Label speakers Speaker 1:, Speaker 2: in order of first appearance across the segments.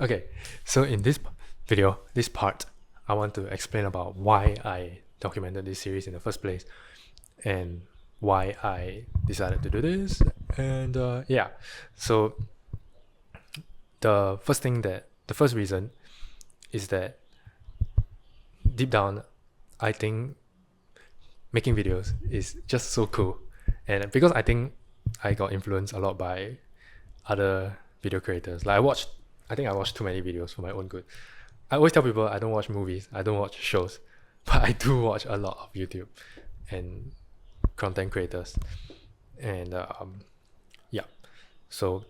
Speaker 1: Okay, so in this video, this part, I want to explain about why I documented this series in the first place and why I decided to do this. And yeah, so the first reason is that deep down, I think making videos is just so cool. And because I think I got influenced a lot by other video creators. I think I watched too many videos for my own good. I always tell people I don't watch movies, I don't watch shows, but I do watch a lot of YouTube and content creators. And yeah, so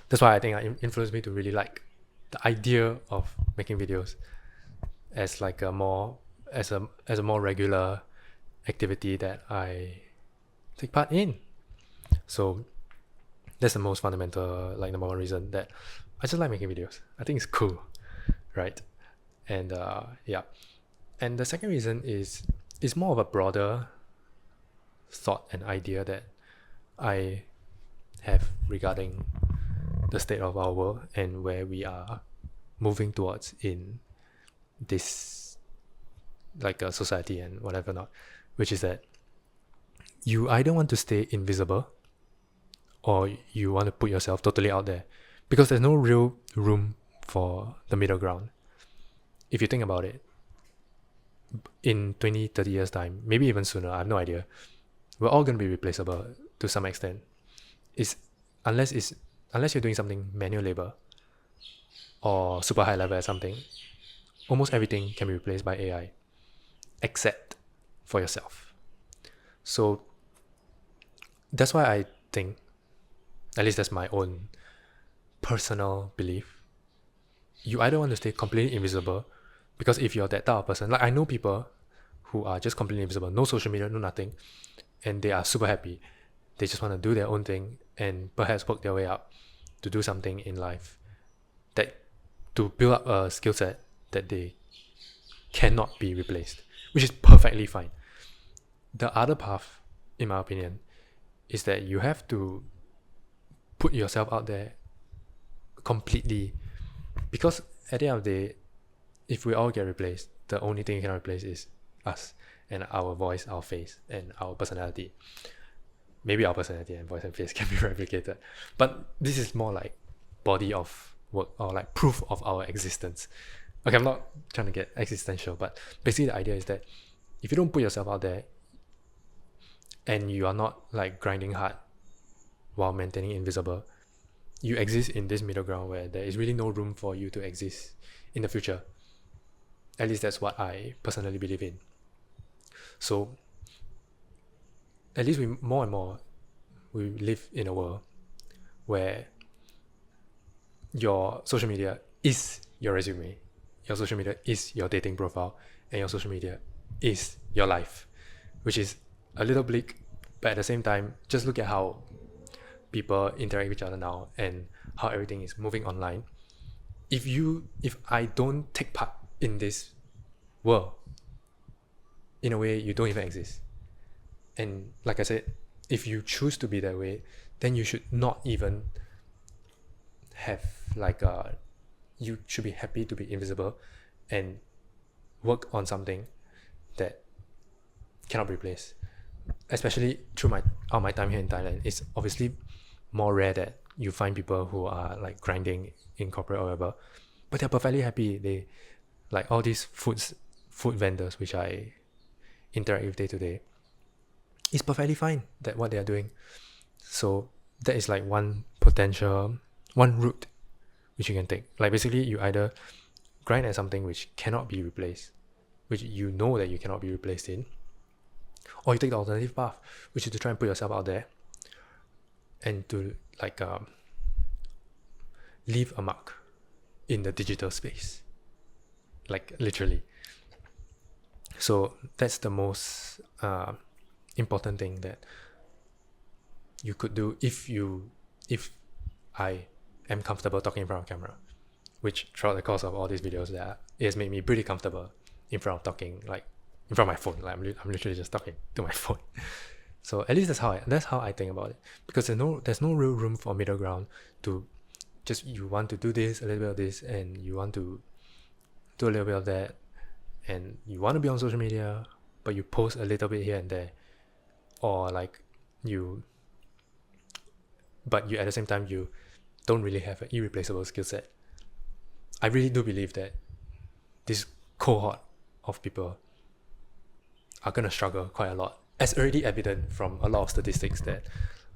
Speaker 1: that's why I think it influenced me to really like the idea of making videos as like a more as a more regular activity that I take part in. So that's the most fundamental, like number one reason that I just like making videos. I think it's cool, right? And yeah, and the second reason is more of a broader thought and idea that I have regarding the state of our world and where we are moving towards in this like a society and whatever not, which is that you either want to stay invisible or you want to put yourself totally out there, because there's no real room for the middle ground. If you think about it, in 20, 30 years time, maybe even sooner, I have no idea, we're all going to be replaceable to some extent. It's unless you're doing something manual labor or super high level at something, almost everything can be replaced by AI except for yourself. So that's why I think, at least that's my own personal belief, you either want to stay completely invisible, because if you're that type of person, like I know people who are just completely invisible, no social media, no nothing, and they are super happy. They just want to do their own thing and perhaps work their way up to do something in life, that to build up a skill set that they cannot be replaced, which is perfectly fine. The other path, in my opinion, is that you have to put yourself out there completely, because at the end of the day, if we all get replaced, the only thing you cannot replace is us and our voice, our face, and our personality. Maybe our personality and voice and face can be replicated, but this is more like body of work or like proof of our existence. Okay, I'm not trying to get existential, but basically the idea is that if you don't put yourself out there and you are not like grinding hard while maintaining invisible, you exist in this middle ground where there is really no room for you to exist in the future. At least that's what I personally believe in. So at least we more and more we live in a world where your social media is your resume, your social media is your dating profile, and your social media is your life, which is a little bleak, but at the same time, just look at how people interact with each other now and how everything is moving online. If I don't take part in this world, in a way you don't even exist. And like I said, if you choose to be that way, then you should not even have like you should be happy to be invisible and work on something that cannot be replaced. Especially through my time here in Thailand, it's obviously more rare that you find people who are like grinding in corporate or whatever, but they're perfectly happy. They like all these food vendors which I interact with day to day. It's perfectly fine that what they are doing. So that is like one route which you can take. Like basically you either grind at something which cannot be replaced, which you know that you cannot be replaced in, or you take the alternative path, which is to try and put yourself out there and to like leave a mark in the digital space, like literally. So that's the most important thing that you could do if I am comfortable talking in front of camera, which throughout the course of all these videos that it has made me pretty comfortable in front of talking, like in front of my phone. Like I'm literally just talking to my phone. So at least that's how I think about it, because there's no real room for middle ground to just you want to do this, a little bit of this, and you want to do a little bit of that, and you want to be on social media, but you post a little bit here and there, or like but you at the same time you don't really have an irreplaceable skill set. I really do believe that this cohort of people are gonna struggle quite a lot, as already evident from a lot of statistics that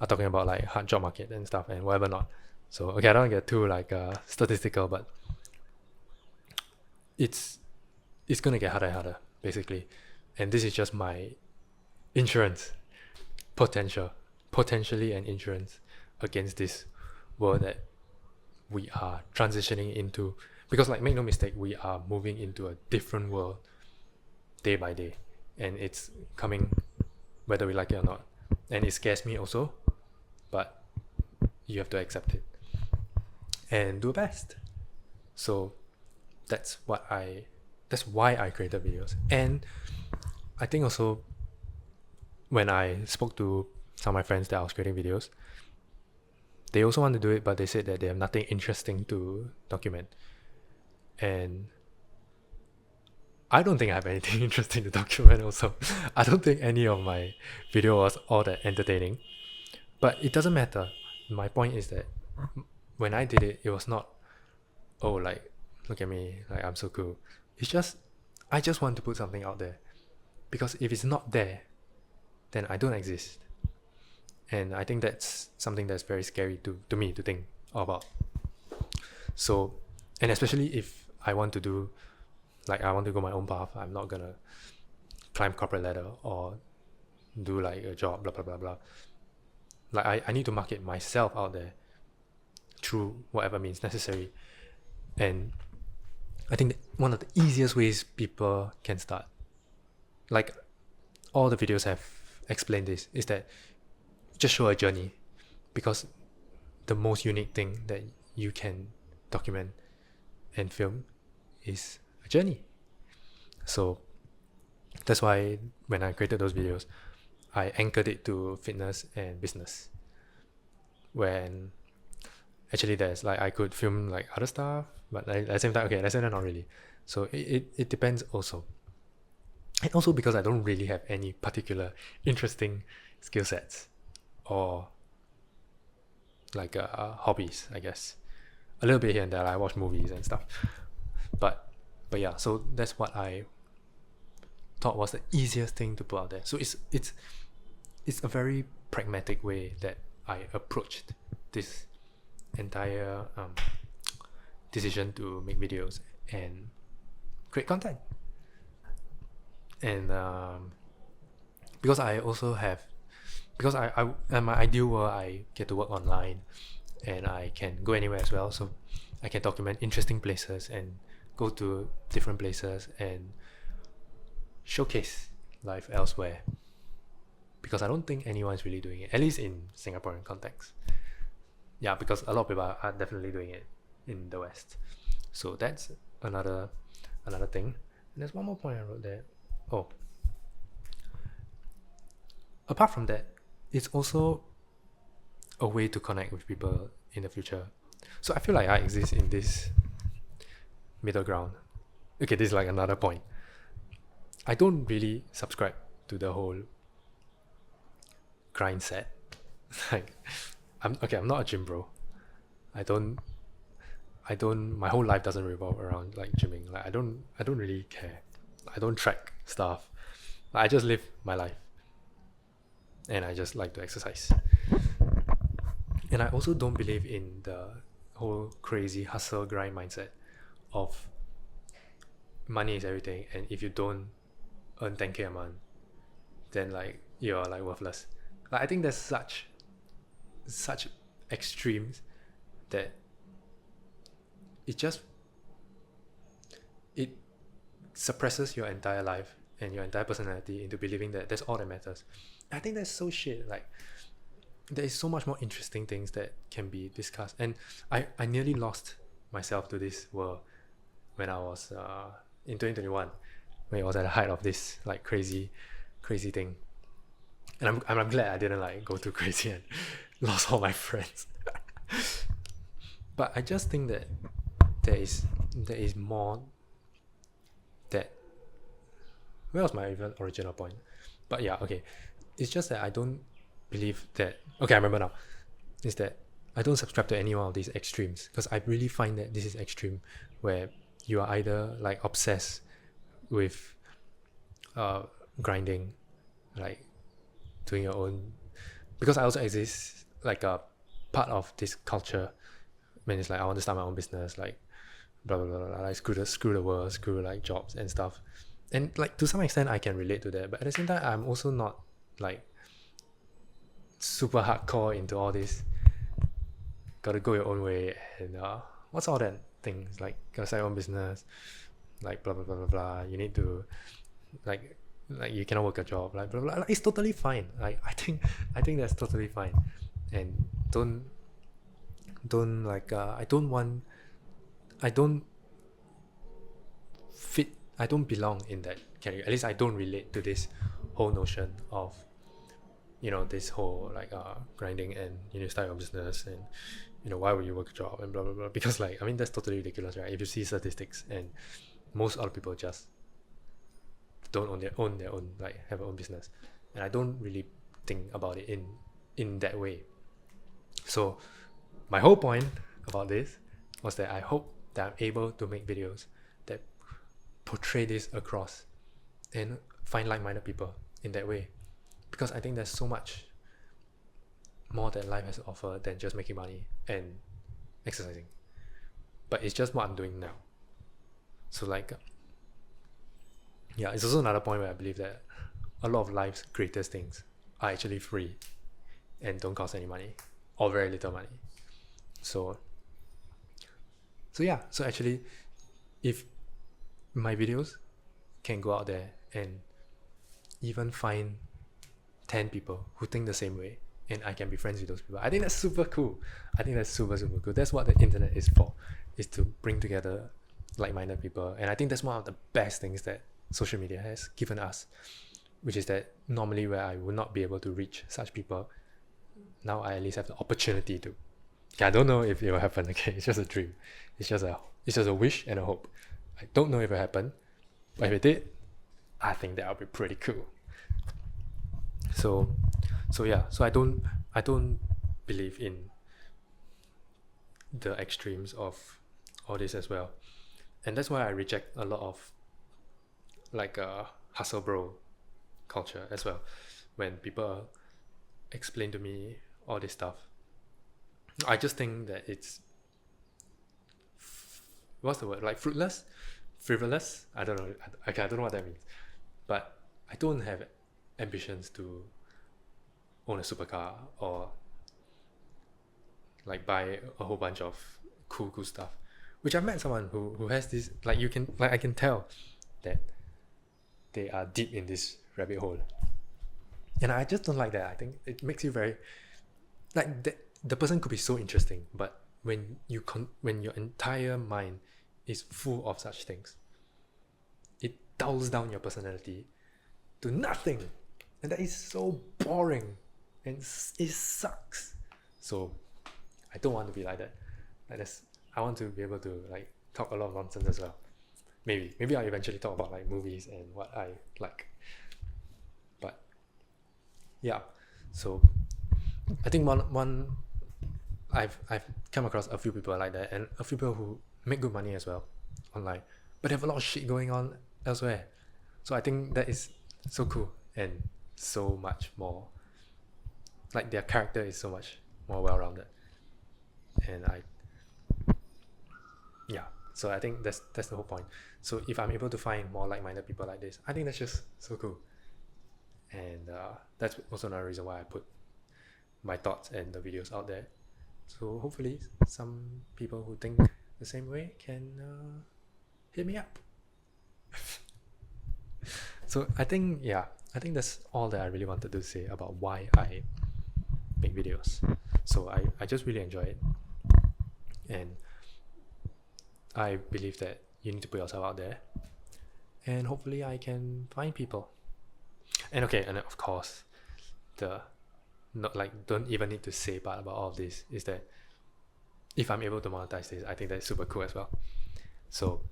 Speaker 1: are talking about like hard job market and stuff and whatever not. So okay, I don't get too like statistical, but it's gonna get harder and harder basically, and this is just my insurance potentially an insurance against this world that we are transitioning into, because like make no mistake, we are moving into a different world day by day, and it's coming whether we like it or not, and it scares me also, but you have to accept it and do your best. So that's why I created videos. And I think also when I spoke to some of my friends that I was creating videos, they also want to do it, but they said that they have nothing interesting to document. And I don't think I have anything interesting to document also. I don't think any of my video was all that entertaining. But it doesn't matter. My point is that when I did it, it was not, oh, like, look at me, like I'm so cool. It's just, I just want to put something out there. Because if it's not there, then I don't exist. And I think that's something that's very scary to me to think about. So, and especially if I want to do, like I want to go my own path, I'm not gonna climb corporate ladder or do like a job, blah, blah, blah, blah. Like I need to market myself out there through whatever means necessary. And I think that one of the easiest ways people can start, like all the videos have explained this, is that just show a journey, because the most unique thing that you can document and film is a journey. So that's why when I created those videos, I anchored it to fitness and business. When actually there's like I could film like other stuff, but at the same time, okay, at the same time not really. So it depends also. And also because I don't really have any particular interesting skill sets or like hobbies, I guess. A little bit here and there, I watch movies and stuff. But yeah, so that's what I thought was the easiest thing to put out there. So it's a very pragmatic way that I approached this entire decision to make videos and create content. And because I also have, because I in my ideal world, I get to work online and I can go anywhere as well, so I can document interesting places and go to different places and showcase life elsewhere, because I don't think anyone's really doing it, at least in Singaporean context. Yeah, because a lot of people are definitely doing it in the West. So that's another thing. And there's one more point I wrote there. Oh, apart from that, it's also a way to connect with people in the future. So I feel like I exist in this middle ground. Okay, this is like another point. I don't really subscribe to the whole grind set. Like, I'm not a gym bro. I don't my whole life doesn't revolve around like gymming. Like I don't really care. I don't track stuff. Like, I just live my life. And I just like to exercise. And I also don't believe in the whole crazy hustle grind mindset of money is everything, and if you don't earn 10k a month, then like you're like worthless. Like I think there's such extremes that it suppresses your entire life and your entire personality into believing that that's all that matters. I think that's so shit. Like there is so much more interesting things that can be discussed, and I nearly lost myself to this world when I was in 2021, when it was at the height of this like crazy thing. And I'm glad I didn't like go too crazy and lost all my friends. But I just think that there is more that. Where was my even original point? But yeah, okay. It's just that I don't believe that. Okay, I remember now. Is that I don't subscribe to any one of these extremes, because I really find that this is extreme, where you are either like obsessed with grinding, like doing your own. Because I also exist like a part of this culture when it's like I want to start my own business, like blah blah blah, like screw the world, screw like jobs and stuff. And like to some extent I can relate to that, but at the same time I'm also not like super hardcore into all this gotta go your own way and what's all that things like gotta start your own business, like blah blah blah blah blah. You need to like you cannot work a job, like blah blah, like, it's totally fine. Like I think that's totally fine. And don't like I don't fit, I don't belong in that category. At least I don't relate to this whole notion of, you know, this whole like grinding and you need to start your business, and you know, why would you work a job and blah blah blah. Because like I mean that's totally ridiculous, right? If you see statistics, and most other people just don't own their own like have their own business, and I don't really think about it in that way. So my whole point about this was that I hope that I'm able to make videos that portray this across and find like-minded people in that way, because I think there's so much more that life has to offer than just making money and exercising. But it's just what I'm doing now. So like yeah, it's also another point where I believe that a lot of life's greatest things are actually free and don't cost any money or very little money. So yeah, so actually if my videos can go out there and even find 10 people who think the same way, and I can be friends with those people, I think that's super cool. I think that's super cool. That's what the internet is for, is to bring together like-minded people. And I think that's one of the best things that social media has given us, which is that normally where I would not be able to reach such people, now I at least have the opportunity to. Okay, I don't know if it will happen. Okay, it's just a dream. It's just a wish and a hope. I don't know if it will happen, but if it did, I think that would be pretty cool. So yeah, so I don't believe in the extremes of all this as well. And that's why I reject a lot of like hustle bro culture as well. When people explain to me all this stuff, I just think that it's what's the word, like fruitless, frivolous. I don't know. I don't know what that means. But I don't have ambitions to own a supercar or like buy a whole bunch of cool stuff. Which I met someone who has this, like you can, like I can tell that they are deep in this rabbit hole. And I just don't like that. I think it makes you very like the person could be so interesting, but when when your entire mind is full of such things, it dulls down your personality to nothing, and that is so boring, and it sucks. So I don't want to be like that. Like this, I want to be able to like talk a lot of nonsense as well. Maybe I'll eventually talk about like movies and what I like. But yeah, so I think one I've come across a few people like that, and a few people who make good money as well online, but they have a lot of shit going on elsewhere. So I think that is so cool and so much more, like their character is so much more well-rounded. And so I think that's the whole point. So if I'm able to find more like-minded people like this, I think that's just so cool. And that's also another reason why I put my thoughts and the videos out there. So hopefully some people who think the same way can hit me up. So I think that's all that I really wanted to say about why I make videos. So I just really enjoy it, and I believe that you need to put yourself out there, and hopefully I can find people. And okay, and of course the not like don't even need to say part about all of this is that if I'm able to monetize this, I think that's super cool as well. So,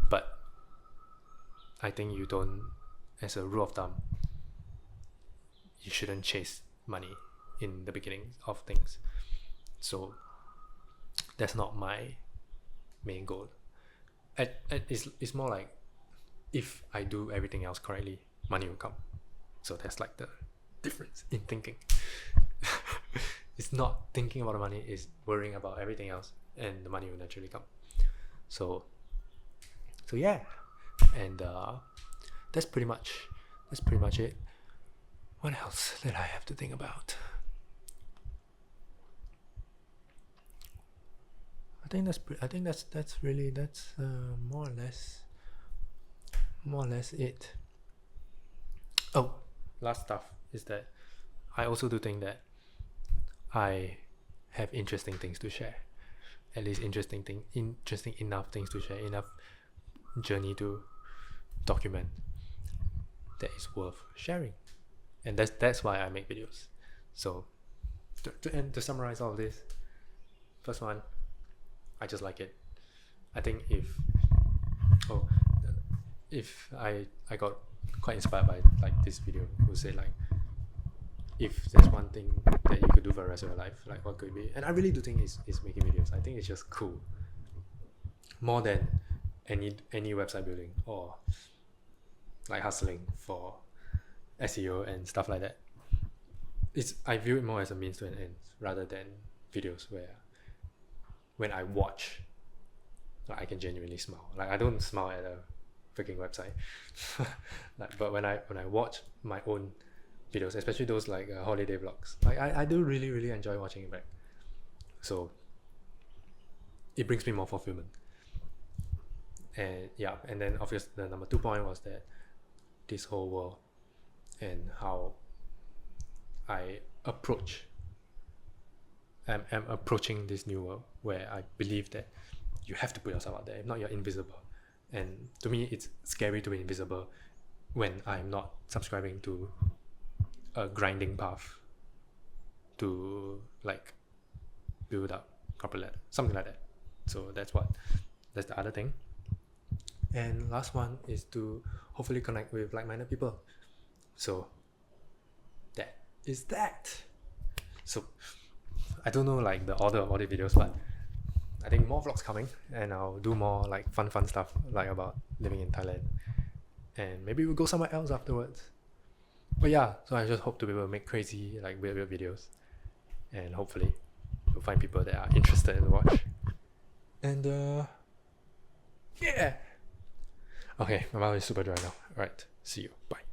Speaker 1: but I think you don't, as a rule of thumb, you shouldn't chase money in the beginning of things. So that's not my main goal. It's more like, if I do everything else correctly, money will come. So that's like the difference in thinking. It's not thinking about the money, it's worrying about everything else, and the money will naturally come. So yeah, and that's pretty much it. What else did I have to think about? I think that's more or less it. Oh, last stuff is that I also do think that I have interesting things to share. At least interesting enough things to share, enough journey to document that is worth sharing. And that's why I make videos. So to summarize all of this, first one, I just like it. I think if I got quite inspired by like this video, who say like, if there's one thing that you could do for the rest of your life, like what could it be? And I really do think it's making videos. I think it's just cool, more than any website building or like hustling for SEO and stuff like that. I view it more as a means to an end rather than videos where when I watch, like, I can genuinely smile. Like, I don't smile at a freaking website. Like, but when I watch my own videos, especially those like holiday vlogs, like I do really, really enjoy watching it back. So it brings me more fulfillment. And yeah, and then obviously the number 2 point was that this whole world and how I am approaching this new world, where I believe that you have to put yourself out there. If not, you're invisible. And to me, it's scary to be invisible when I'm not subscribing to a grinding path to like build up corporate ladder, something like that. So that's the other thing. And last one is to hopefully connect with like-minded people. So that is that. So I don't know like the order of all the videos, but I think more vlogs coming, and I'll do more like fun stuff like about living in Thailand, and maybe we'll go somewhere else afterwards. But yeah, so I just hope to be able to make crazy like weird videos, and hopefully we'll find people that are interested in watch. And yeah. Okay, my mouth is super dry now. Alright, see you. Bye.